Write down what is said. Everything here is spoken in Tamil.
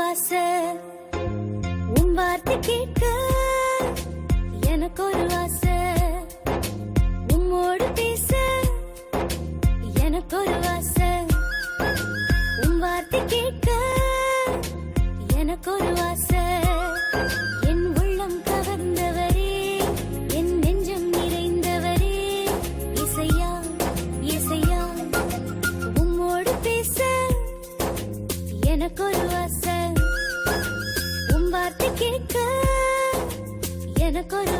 ஆசை உன் வார்த்தை கேட்க எனக்கு ஒரு ஆசை உம்மோடு பேச எனக்கு ஒரு ஆசை உன் வார்த்தை கேட்க எனக்கு ஒரு ஆசை என் உள்ளம் கவர்ந்தவரே என் நெஞ்சம் நிறைந்தவரே இசையா இசையா உம்மோடு பேச எனக்கு ஒரு ஆசை உன் வார்த்தை கேட்க எனக்கு ஒரு